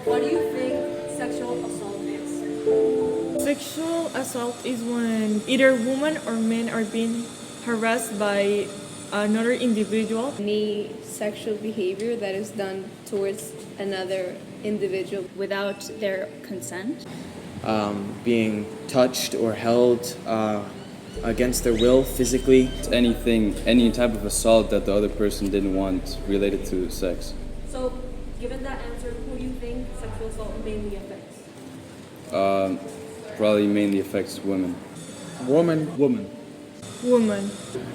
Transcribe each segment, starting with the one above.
What do you think sexual assault is? Sexual assault is when either women or men are being harassed by another individual. Any sexual behavior that is done towards another individual without their consent. Being touched or held against their will physically. Anything, any type of assault that the other person didn't want related to sex. So, given that answer, who do you think sexual assault mainly affects? Probably mainly affects women. Woman.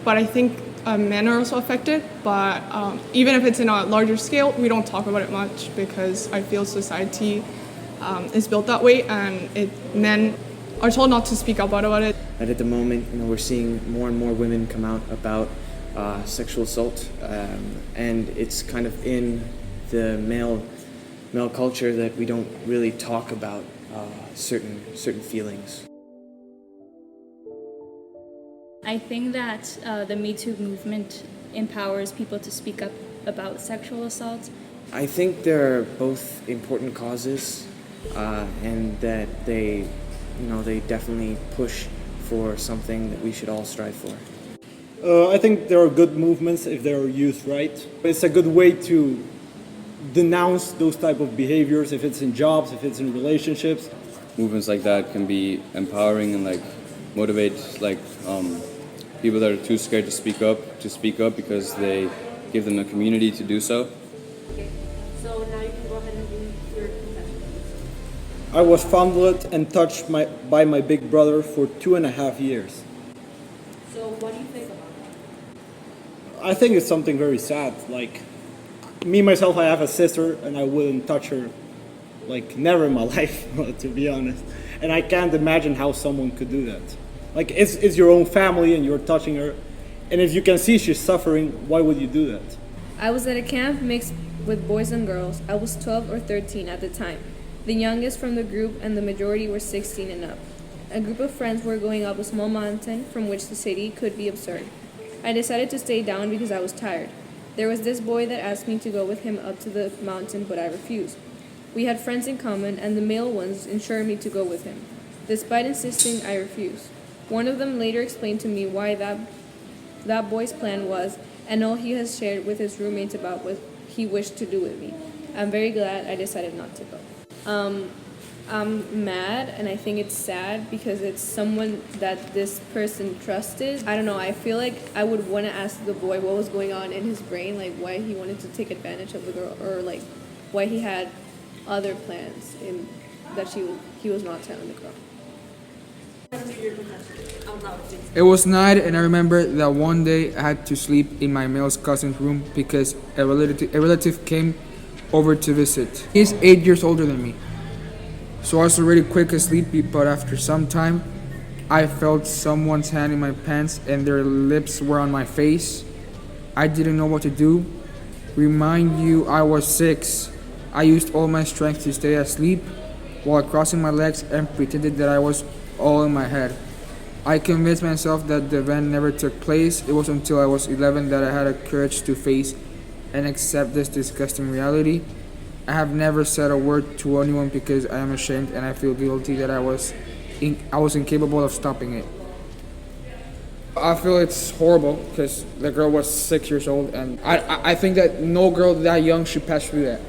But I think men are also affected, but even if it's in a larger scale, we don't talk about it much because I feel society is built that way, and men are told not to speak up about it. And at the moment, we're seeing more and more women come out about sexual assault, and it's kind of in the male culture that we don't really talk about certain feelings. I think that the Me Too movement empowers people to speak up about sexual assault. I think they're both important causes, and that they definitely push for something that we should all strive for. I think there are good movements if they are used right. It's a good way to denounce those type of behaviors, if it's in jobs, if it's in relationships. Movements like that can be empowering and motivate people that are too scared to speak up because they give them a community to do so. Okay, so now you can go ahead and read your confession. I was fondled and touched by my big brother for 2.5 years. So what do you think about that? I think it's something very sad. Me, myself, I have a sister and I wouldn't touch her, never in my life, to be honest. And I can't imagine how someone could do that. It's your own family and you're touching her. And if you can see she's suffering, why would you do that? I was at a camp mixed with boys and girls. I was 12 or 13 at the time, the youngest from the group, and the majority were 16 and up. A group of friends were going up a small mountain from which the city could be observed. I decided to stay down because I was tired. There was this boy that asked me to go with him up to the mountain, but I refused. We had friends in common, and the male ones ensured me to go with him. Despite insisting, I refused. One of them later explained to me why that boy's plan was, and all he has shared with his roommates about what he wished to do with me. I'm very glad I decided not to go. I'm mad, and I think it's sad because it's someone that this person trusted. I don't know, I feel like I would want to ask the boy what was going on in his brain, why he wanted to take advantage of the girl, or why he had other plans that he was not telling the girl. It was night, and I remember that one day I had to sleep in my male cousin's room because a relative came over to visit. He's 8 years older than me. So I was already quick asleep, but after some time, I felt someone's hand in my pants and their lips were on my face. I didn't know what to do. Remind you, I was 6. I used all my strength to stay asleep while crossing my legs and pretended that I was all in my head. I convinced myself that the event never took place. It was until I was 11 that I had the courage to face and accept this disgusting reality. I have never said a word to anyone because I am ashamed and I feel guilty that I was incapable of stopping it. I feel it's horrible because the girl was 6 years old, and I think that no girl that young should pass through that.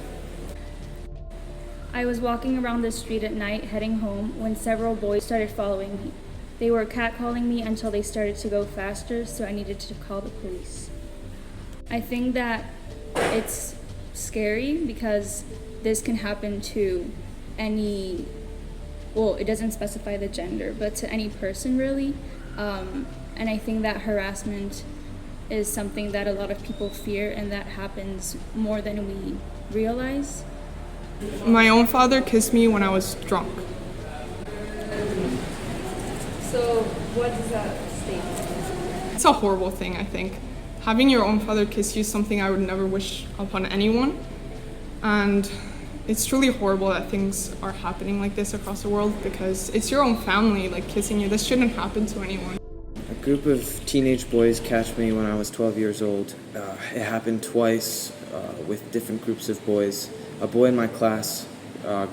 I was walking around the street at night heading home when several boys started following me. They were catcalling me until they started to go faster, so I needed to call the police. I think that it's scary because this can happen to it doesn't specify the gender, but to any person really. And I think that harassment is something that a lot of people fear, and that happens more than we realize. My own father kissed me when I was drunk. So what does that state? It's a horrible thing, I think. Having your own father kiss you is something I would never wish upon anyone. And it's truly horrible that things are happening like this across the world because it's your own family kissing you. This shouldn't happen to anyone. A group of teenage boys catched me when I was 12 years old. It happened twice with different groups of boys. A boy in my class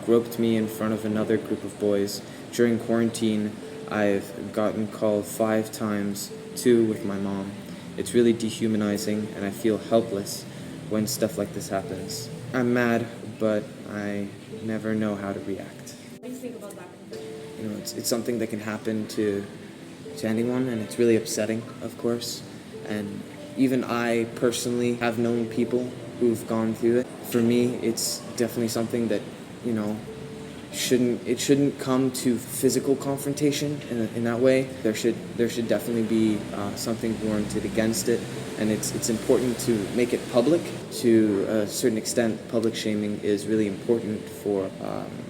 groped me in front of another group of boys. During quarantine, I've gotten called 5 times, 2 with my mom. It's really dehumanizing, and I feel helpless when stuff like this happens. I'm mad, but I never know how to react. What do you think about that? You know, it's something that can happen to anyone, and it's really upsetting, of course. And even I personally have known people who've gone through it. For me, it's definitely something that, you know, shouldn't come to physical confrontation in that way. There should definitely be something warranted against it, and it's important to make it public. To a certain extent, public shaming is really important for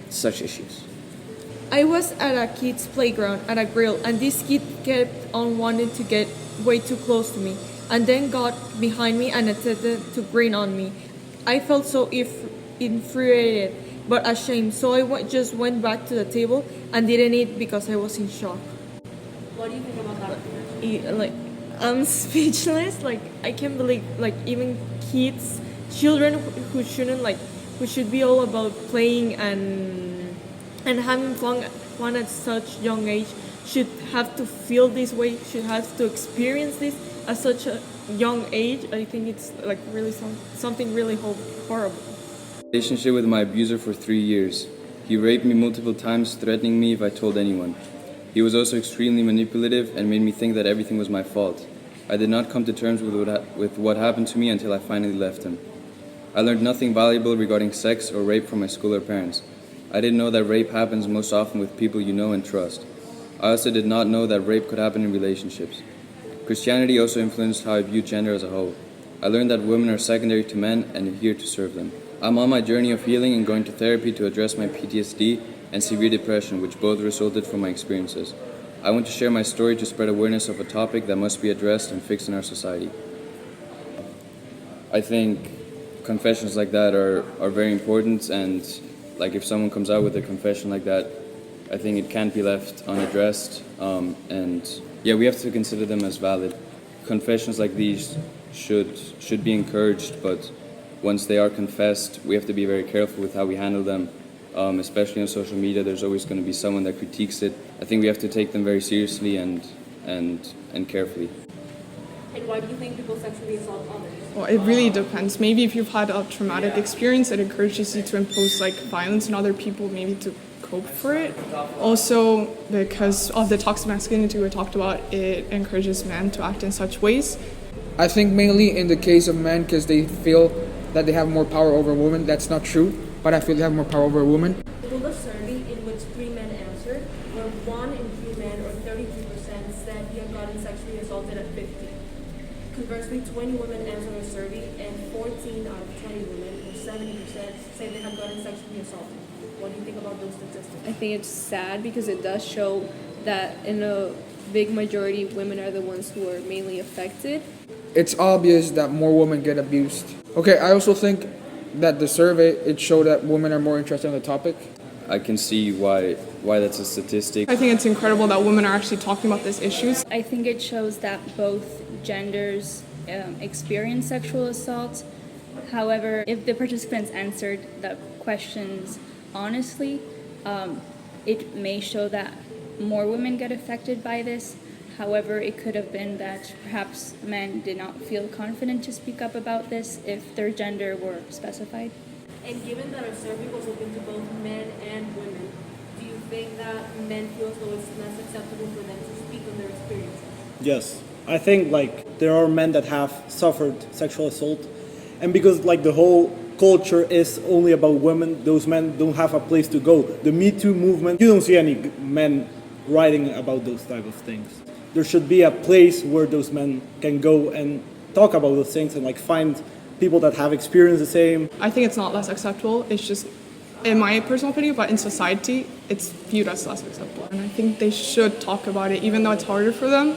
such issues. I was at a kid's playground at a grill, and this kid kept on wanting to get way too close to me, and then got behind me and attempted to grin on me. I felt so infuriated, but ashamed, so I just went back to the table and didn't eat because I was in shock. What do you think about that? I'm speechless. I can't believe, even kids, children who should be all about playing and having fun at such young age should have to feel this way, should have to experience this at such a young age. I think it's really something really horrible. Relationship with my abuser for 3 years. He raped me multiple times, threatening me if I told anyone. He was also extremely manipulative and made me think that everything was my fault. I did not come to terms with what happened to me until I finally left him. I learned nothing valuable regarding sex or rape from my school or parents. I didn't know that rape happens most often with people you know and trust. I also did not know that rape could happen in relationships. Christianity also influenced how I view gender as a whole. I learned that women are secondary to men and here to serve them. I'm on my journey of healing and going to therapy to address my PTSD and severe depression, which both resulted from my experiences. I want to share my story to spread awareness of a topic that must be addressed and fixed in our society. I think confessions like that are very important, and if someone comes out with a confession like that, I think it can't be left unaddressed, we have to consider them as valid. Confessions like these should be encouraged, but once they are confessed, we have to be very careful with how we handle them, especially on social media. There's always going to be someone that critiques it. I think we have to take them very seriously and carefully. And why do you think people sexually assault others? Well, it really depends. Maybe if you've had a traumatic experience, it encourages you to impose violence on other people, maybe to cope for it. Also, because of the toxic masculinity we talked about, it encourages men to act in such ways. I think mainly in the case of men, because they feel that they have more power over women. That's not true, but I feel they have more power over women. The Lussac survey, in which 3 men answered, where 1 in 3 men, or 33%, said he had gotten sexually assaulted at 15. Conversely, 20 women answered the survey, and 14 out of 20 women, or 70%, say they had gotten sexually assaulted. What do you think about those statistics? I think it's sad because it does show that in a big majority, women are the ones who are mainly affected. It's obvious that more women get abused. Okay, I also think that the survey, it showed that women are more interested in the topic. I can see why that's a statistic. I think it's incredible that women are actually talking about these issues. I think it shows that both genders experience sexual assault. However, if the participants answered the questions honestly, it may show that more women get affected by this. However, it could have been that perhaps men did not feel confident to speak up about this if their gender were specified. And given that our survey was open to both men and women, do you think that men feel as though it's less acceptable for them to speak on their experiences? Yes. I think there are men that have suffered sexual assault, and because the whole culture is only about women, those men don't have a place to go. The Me Too movement, you don't see any men writing about those type of things. There should be a place where those men can go and talk about those things and find people that have experienced the same. I think it's not less acceptable. It's just, in my personal opinion, but in society, it's viewed as less acceptable. And I think they should talk about it, even though it's harder for them.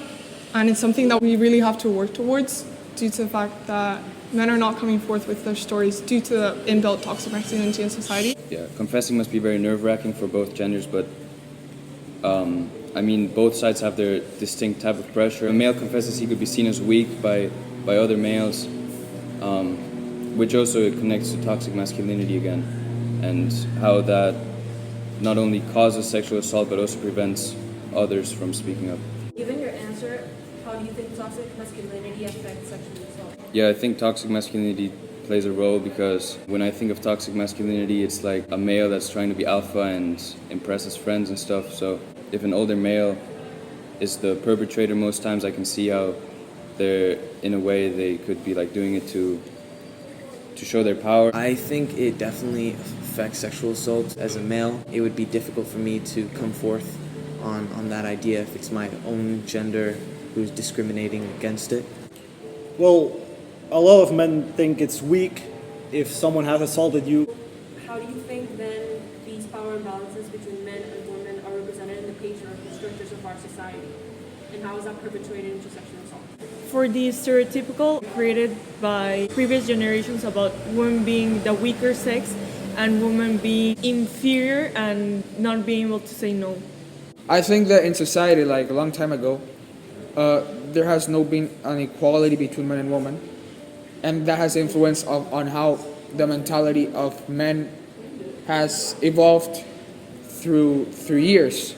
And it's something that we really have to work towards due to the fact that men are not coming forth with their stories due to the inbuilt toxic masculinity in society. Yeah, confessing must be very nerve-wracking for both genders, but both sides have their distinct type of pressure. A male confesses he could be seen as weak by other males, which also connects to toxic masculinity again. and how that not only causes sexual assault but also prevents others from speaking up. Given your answer, how do you think toxic masculinity affects sexual assault? Yeah, I think toxic masculinity plays a role because when I think of toxic masculinity, it's like a male that's trying to be alpha and impress his friends and stuff. So if an older male is the perpetrator, most times I can see how they're, in a way, they could be like doing it to show their power. I think it definitely affects sexual assault. As a male, it would be difficult for me to come forth on that idea if it's my own gender who's discriminating against it. Well, a lot of men think it's weak if someone has assaulted you. How do you think then these power imbalances between men and women are represented in the patriarchal structures of our society? And how is that perpetuated into sexual assault? For the stereotypical created by previous generations about women being the weaker sex and women being inferior and not being able to say no. I think that in society, like a long time ago, there has no been an equality between men and women, and that has influence on how the mentality of men has evolved through years.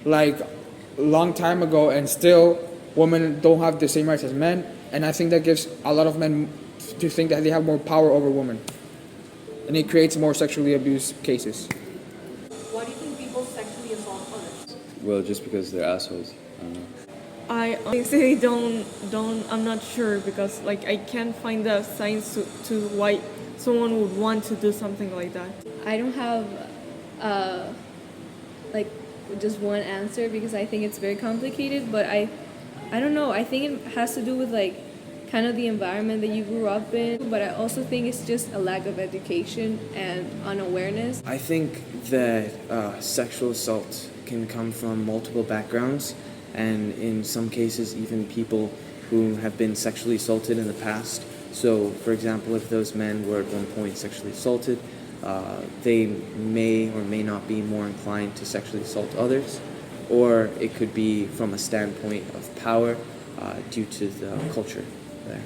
Like a long time ago, and still women don't have the same rights as men, and I think that gives a lot of men to think that they have more power over women, and it creates more sexually abused cases. Why do you think people sexually assault others? Well, just because they're assholes. I don't know. I honestly don't, I'm not sure because like I can't find the signs to why someone would want to do something like that. I don't have like just one answer because I think it's very complicated, but I don't know. I think it has to do with like kind of the environment that you grew up in, but I also think it's just a lack of education and unawareness. I think that sexual assault can come from multiple backgrounds, and in some cases even people who have been sexually assaulted in the past. So, for example, if those men were at one point sexually assaulted, they may or may not be more inclined to sexually assault others, or it could be from a standpoint of power due to the culture there.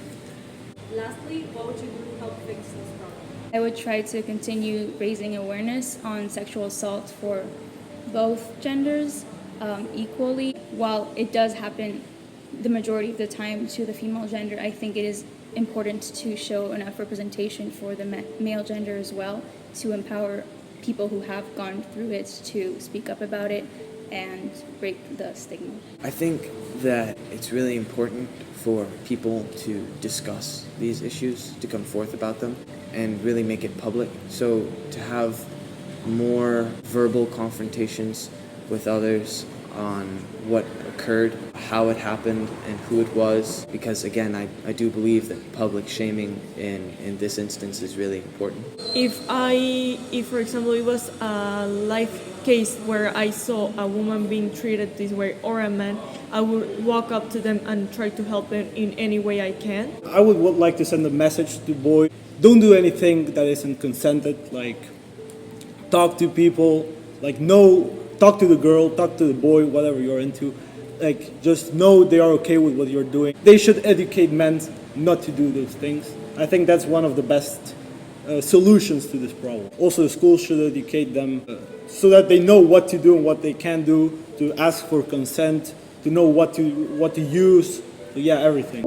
Lastly, what would you do to help fix this problem? I would try to continue raising awareness on sexual assault for both genders equally. While it does happen the majority of the time to the female gender, I think it is important to show enough representation for the male gender as well, to empower people who have gone through it to speak up about it and break the stigma. I think that it's really important for people to discuss these issues, to come forth about them, and really make it public. So to have more verbal confrontations with others on what occurred, how it happened, and who it was, because again, I do believe that public shaming in this instance is really important. If for example it was a life case where I saw a woman being treated this way or a man, I would walk up to them and try to help them in any way I can. I would like to send a message to boys. Don't do anything that isn't consented, like talk to people, like talk to the girl, talk to the boy, whatever you're into. Like, just know they are okay with what you're doing. They should educate men not to do those things. I think that's one of the best solutions to this problem. Also, the schools should educate them so that they know what to do and what they can do, to ask for consent, to know what to use. So yeah, everything.